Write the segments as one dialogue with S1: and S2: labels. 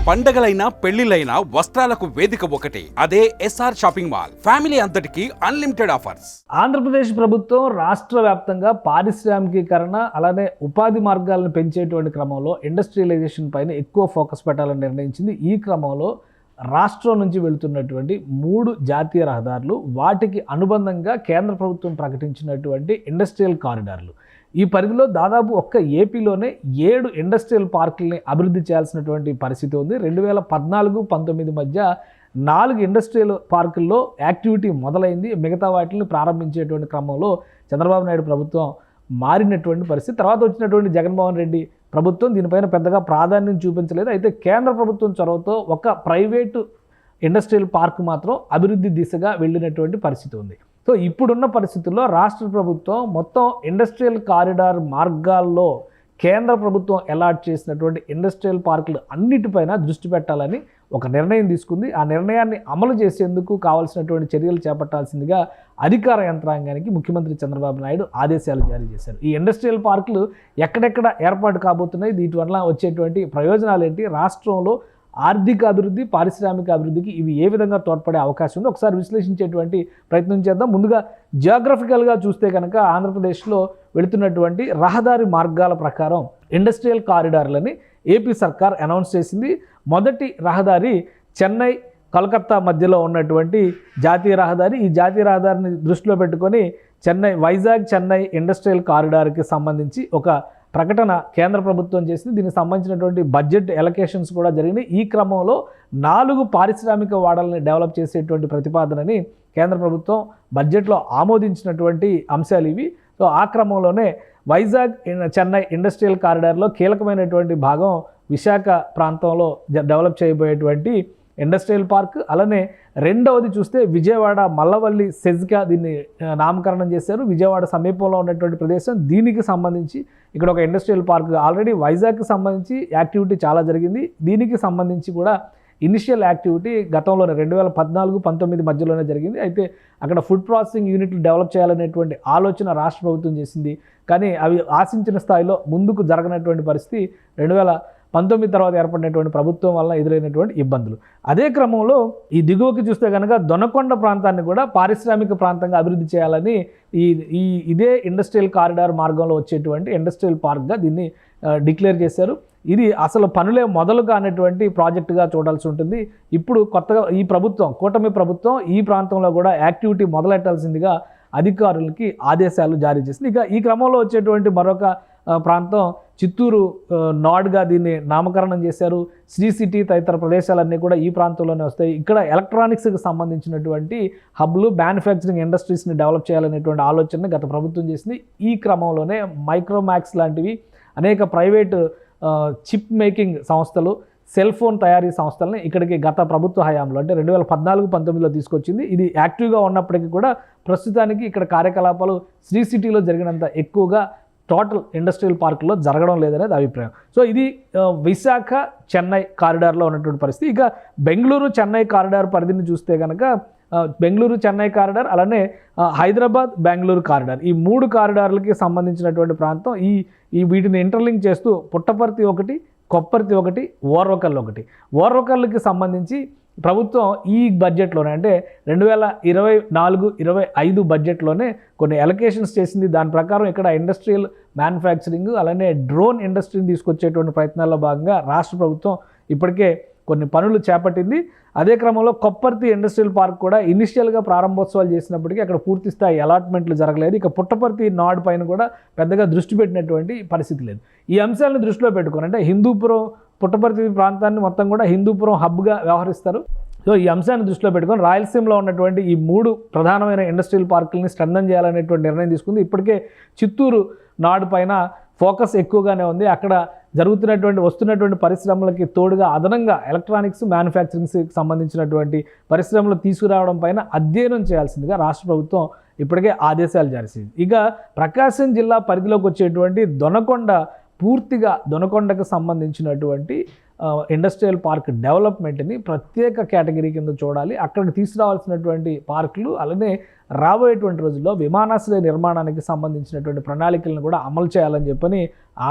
S1: పండగలైనా పెళ్లిలైనా వస్త్రాలకు వేదిక ఒకటే, అదే ఎస్ఆర్ షాపింగ్ మాల్. ఫ్యామిలీ అంతటికి అన్లిమిటెడ్ ఆఫర్స్.
S2: ఆంధ్రప్రదేశ్ ప్రభుత్వం రాష్ట్ర వ్యాప్తంగా పారిశ్రామికీకరణ అలానే ఉపాధి మార్గాలను పెంచేటువంటి క్రమంలో ఇండస్ట్రియలైజేషన్ పైన ఎక్కువ ఫోకస్ పెట్టాలని నిర్ణయించింది. ఈ క్రమంలో రాష్ట్రం నుంచి వెళుతున్నటువంటి 3 జాతీయ రహదారులు, వాటికి అనుబంధంగా కేంద్ర ప్రభుత్వం ప్రకటించినటువంటి ఇండస్ట్రియల్ కారిడార్లు, ఈ పరిధిలో దాదాపు ఒక్క ఏపీలోనే 7 ఇండస్ట్రియల్ పార్కుల్ని అభివృద్ధి చేయాల్సినటువంటి పరిస్థితి ఉంది. 2014-19 మధ్య 4 ఇండస్ట్రియల్ పార్కుల్లో యాక్టివిటీ మొదలైంది. మిగతా వాటిని ప్రారంభించేటువంటి క్రమంలో చంద్రబాబు నాయుడు ప్రభుత్వం మారినటువంటి పరిస్థితి. తర్వాత వచ్చినటువంటి జగన్మోహన్ రెడ్డి ప్రభుత్వం దీనిపైన పెద్దగా ప్రాధాన్యం చూపించలేదు. అయితే కేంద్ర ప్రభుత్వం చొరవతో ఒక ప్రైవేటు ఇండస్ట్రియల్ పార్క్ మాత్రం అభివృద్ధి దిశగా వెళ్ళినటువంటి పరిస్థితి ఉంది. సో ఇప్పుడున్న పరిస్థితుల్లో రాష్ట్ర ప్రభుత్వం మొత్తం ఇండస్ట్రియల్ కారిడార్ మార్గాల్లో కేంద్ర ప్రభుత్వం అలాట్ చేసినటువంటి ఇండస్ట్రియల్ పార్కులు అన్నిటిపైన దృష్టి పెట్టాలని ఒక నిర్ణయం తీసుకుంది. ఆ నిర్ణయాన్ని అమలు చేసేందుకు కావాల్సినటువంటి చర్యలు చేపట్టాల్సిందిగా అధికార యంత్రాంగానికి ముఖ్యమంత్రి చంద్రబాబు నాయుడు ఆదేశాలు జారీ చేశారు. ఈ ఇండస్ట్రియల్ పార్కులు ఎక్కడెక్కడ ఏర్పాటు కాబోతున్నాయి, వీటి వల్ల వచ్చేటువంటి ప్రయోజనాలు ఏంటి, రాష్ట్రంలో ఆర్థిక అభివృద్ధి, పారిశ్రామిక అభివృద్ధికి ఇవి ఏ విధంగా తోడ్పడే అవకాశం ఉంది, ఒకసారి విశ్లేషించేటువంటి ప్రయత్నం చేద్దాం. ముందుగా జియోగ్రఫికల్గా చూస్తే కనుక ఆంధ్రప్రదేశ్లో వెళుతున్నటువంటి రహదారి మార్గాల ప్రకారం ఇండస్ట్రియల్ కారిడార్లని ఏపీ సర్కార్ అనౌన్స్ చేసింది. మొదటి రహదారి చెన్నై కలకత్తా మధ్యలో ఉన్నటువంటి జాతీయ రహదారి. ఈ జాతీయ రహదారిని దృష్టిలో పెట్టుకొని వైజాగ్ చెన్నై ఇండస్ట్రియల్ కారిడార్కి సంబంధించి ఒక ప్రకటన కేంద్ర ప్రభుత్వం చేసింది. దీనికి సంబంధించినటువంటి బడ్జెట్ ఎలకేషన్స్ కూడా జరిగినాయి. ఈ క్రమంలో 4 పారిశ్రామిక వాడల్ని డెవలప్ చేసేటువంటి ప్రతిపాదనని కేంద్ర ప్రభుత్వం బడ్జెట్లో ఆమోదించినటువంటి అంశాలు ఇవి. సో ఆ క్రమంలోనే వైజాగ్ చెన్నై ఇండస్ట్రియల్ కారిడార్లో కీలకమైనటువంటి భాగం విశాఖ ప్రాంతంలో డెవలప్ చేయబోయేటువంటి ఇండస్ట్రియల్ పార్క్. అలానే రెండవది చూస్తే విజయవాడ మల్లవల్లి సెజ్గా దీన్ని నామకరణం చేశారు. విజయవాడ సమీపంలో ఉన్నటువంటి ప్రదేశం. దీనికి సంబంధించి ఇక్కడ ఒక ఇండస్ట్రియల్ పార్క్ ఆల్రెడీ వైజాగ్కి సంబంధించి యాక్టివిటీ చాలా జరిగింది. దీనికి సంబంధించి కూడా ఇనిషియల్ యాక్టివిటీ గతంలోనే 2014-19 మధ్యలోనే జరిగింది. అయితే అక్కడ ఫుడ్ ప్రాసెసింగ్ యూనిట్లు డెవలప్ చేయాలనేటువంటి ఆలోచన రాష్ట్ర ప్రభుత్వం చేసింది. కానీ అవి ఆశించిన స్థాయిలో ముందుకు జరగనటువంటి పరిస్థితి 2019 తర్వాత ఏర్పడినటువంటి ప్రభుత్వం వల్ల ఎదురైనటువంటి ఇబ్బందులు. అదే క్రమంలో ఈ దిగువకి చూస్తే కనుక దొనకొండ ప్రాంతాన్ని కూడా పారిశ్రామిక ప్రాంతంగా అభివృద్ధి చేయాలని ఇదే ఇండస్ట్రియల్ కారిడార్ మార్గంలో వచ్చేటువంటి ఇండస్ట్రియల్ పార్క్గా దీన్ని డిక్లేర్ చేశారు. ఇది అసలు పనులే మొదలు కానటువంటి ప్రాజెక్టుగా చూడాల్సి ఉంటుంది. ఇప్పుడు కొత్తగా ఈ ప్రభుత్వం, కూటమి ప్రభుత్వం ఈ ప్రాంతంలో కూడా యాక్టివిటీ మొదలెట్టాల్సిందిగా అధికారులకి ఆదేశాలు జారీ చేసింది. ఇక ఈ క్రమంలో వచ్చేటువంటి మరొక ప్రాంతం చిత్తూరు నాడ్గా దీన్ని నామకరణం చేశారు. శ్రీ సిటీ తదితర ప్రదేశాలన్నీ కూడా ఈ ప్రాంతంలోనే వస్తాయి. ఇక్కడ ఎలక్ట్రానిక్స్కి సంబంధించినటువంటి హబ్లు, మ్యానుఫ్యాక్చరింగ్ ఇండస్ట్రీస్ని డెవలప్ చేయాలనేటువంటి ఆలోచన గత ప్రభుత్వం చేసింది. ఈ క్రమంలోనే మైక్రోమాక్స్ లాంటివి అనేక ప్రైవేటు చిప్ మేకింగ్ సంస్థలు, సెల్ ఫోన్ తయారీ సంస్థలని ఇక్కడికి గత ప్రభుత్వ హయాంలో అంటే 2014-19లో తీసుకొచ్చింది. ఇది యాక్టివ్గా ఉన్నప్పటికీ కూడా ప్రస్తుతానికి ఇక్కడ కార్యకలాపాలు శ్రీ సిటీలో జరిగినంత ఎక్కువగా టోటల్ ఇండస్ట్రియల్ పార్కుల్లో జరగడం లేదనేది అభిప్రాయం. సో ఇది విశాఖ చెన్నై కారిడార్లో ఉన్నటువంటి పరిస్థితి. ఇక బెంగళూరు చెన్నై కారిడార్ పరిధిని చూస్తే కనుక బెంగళూరు చెన్నై కారిడార్, అలానే హైదరాబాద్ బెంగళూరు కారిడార్, ఈ 3 కారిడార్లకి సంబంధించినటువంటి ప్రాంతం. వీటిని ఇంటర్లింక్ చేస్తూ పుట్టపర్తి ఒకటి, కొప్పర్తి ఒకటి, ఓర్వకల్ ఒకటి. ఓర్వకల్కి సంబంధించి ప్రభుత్వం ఈ బడ్జెట్లోనే అంటే 2024-25 బడ్జెట్లోనే కొన్ని ఎలకేషన్స్ చేసింది. దాని ప్రకారం ఇక్కడ ఇండస్ట్రియల్ మ్యానుఫ్యాక్చరింగ్ అలానే డ్రోన్ ఇండస్ట్రీని తీసుకొచ్చేటువంటి ప్రయత్నాల్లో భాగంగా రాష్ట్ర ప్రభుత్వం ఇప్పటికే కొన్ని పనులు చేపట్టింది. అదే క్రమంలో కొప్పర్తి ఇండస్ట్రియల్ పార్క్ కూడా ఇనిషియల్గా ప్రారంభోత్సవాలు చేసినప్పటికీ అక్కడ పూర్తి స్థాయి అలాట్మెంట్లు జరగలేదు. ఇక పుట్టపర్తి నాడ్ పైన కూడా పెద్దగా దృష్టి పెట్టినటువంటి పరిస్థితి లేదు. ఈ అంశాలను దృష్టిలో పెట్టుకొని అంటే హిందూపురం, పుట్టపర్తి ప్రాంతాన్ని మొత్తం కూడా హిందూపురం హబ్గా వ్యవహరిస్తారు. సో ఈ అంశాన్ని దృష్టిలో పెట్టుకొని రాయలసీమలో ఉన్నటువంటి ఈ 3 ప్రధానమైన ఇండస్ట్రియల్ పార్కుల్ని స్ట్రెంథన్ చేయాలనేటువంటి నిర్ణయం తీసుకుంది. ఇప్పటికే చిత్తూరు నాడు పైన ఫోకస్ ఎక్కువగానే ఉంది. అక్కడ వస్తున్నటువంటి పరిశ్రమలకి తోడుగా అదనంగా ఎలక్ట్రానిక్స్, మ్యానుఫ్యాక్చరింగ్స్కి సంబంధించినటువంటి పరిశ్రమలు తీసుకురావడం పైన అధ్యయనం చేయాల్సిందిగా రాష్ట్ర ప్రభుత్వం ఇప్పటికే ఆదేశాలు జారీ చేసింది. ఇక ప్రకాశం జిల్లా పరిధిలోకి వచ్చేటువంటి దొనకొండ, పూర్తిగా దొనకొండకు సంబంధించినటువంటి ఇండస్ట్రియల్ పార్క్ డెవలప్మెంట్ని ప్రత్యేక కేటగిరీ కింద చూడాలి. అక్కడికి తీసుకురావాల్సినటువంటి పార్కులు అలానే రాబోయేటువంటి రోజుల్లో విమానాశ్రయ నిర్మాణానికి సంబంధించినటువంటి ప్రణాళికలను కూడా అమలు చేయాలని చెప్పని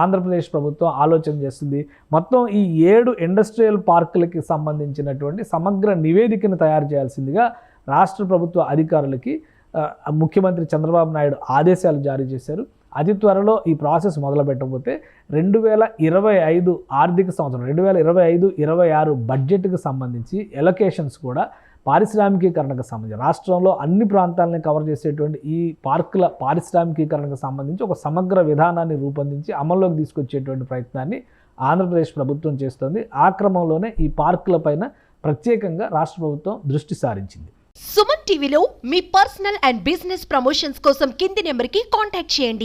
S2: ఆంధ్రప్రదేశ్ ప్రభుత్వం ఆలోచన చేస్తుంది. మొత్తం ఈ 7 ఇండస్ట్రియల్ పార్కులకి సంబంధించినటువంటి సమగ్ర నివేదికను తయారు చేయాల్సిందిగా రాష్ట్ర ప్రభుత్వ అధికారులకి ముఖ్యమంత్రి చంద్రబాబు నాయుడు ఆదేశాలు జారీ చేశారు. అతి త్వరలో ఈ ప్రాసెస్ మొదలు పెట్టకపోతే 2025 ఆర్థిక సంవత్సరం 2025-26 బడ్జెట్కి సంబంధించి ఎలొకేషన్స్ కూడా పారిశ్రామికీకరణకు సంబంధించి రాష్ట్రంలో అన్ని ప్రాంతాలని కవర్ చేసేటువంటి ఈ పార్కుల పారిశ్రామికీకరణకు సంబంధించి ఒక సమగ్ర విధానాన్ని రూపొందించి అమల్లోకి తీసుకొచ్చేటువంటి ప్రయత్నాన్ని ఆంధ్రప్రదేశ్ ప్రభుత్వం చేస్తోంది. ఆ క్రమంలోనే ఈ పార్కుల పైన ప్రత్యేకంగా రాష్ట్ర ప్రభుత్వం దృష్టి సారించింది.
S3: సుమన్ టీవీలో మీ పర్సనల్ అండ్ బిజినెస్ ప్రమోషన్స్ కోసం కింది నెంబర్కి కాంటాక్ట్ చేయండి.